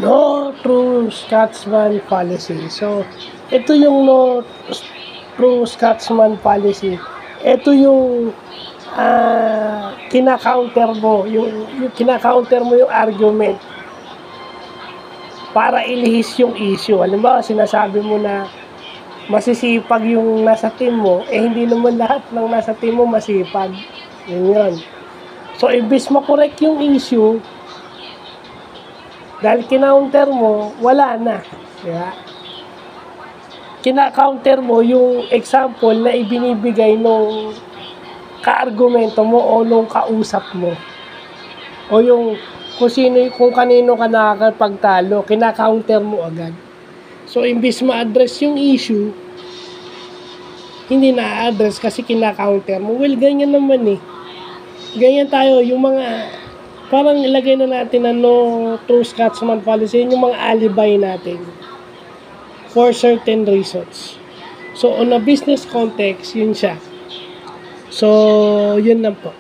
No true Scotsman policy. So, ito yung no true Scotsman policy. Ito yung kina-counter mo, yung kina-counter mo yung argument para ilihis yung issue. Alam ba, sinasabi mo na masisipag yung nasa team mo, hindi naman lahat ng nasa team mo masipag. Yun. So, ibis makorek yung issue, dahil kinounter mo, wala na. Diba? Kina-counter mo yung example na ibinibigay nung ka-argumento mo o nung kausap mo. O yung kung kanino ka nakakapagtalo, kina-counter mo agad. So, imbis ma-address yung issue, hindi na-address kasi kina-counter mo. Well, ganyan naman eh. Ganyan tayo, yung mga parang ilagay na natin na no true Scotsman policy, yung mga alibi natin for certain reasons. So, on a business context, yun siya. So, yun lang po.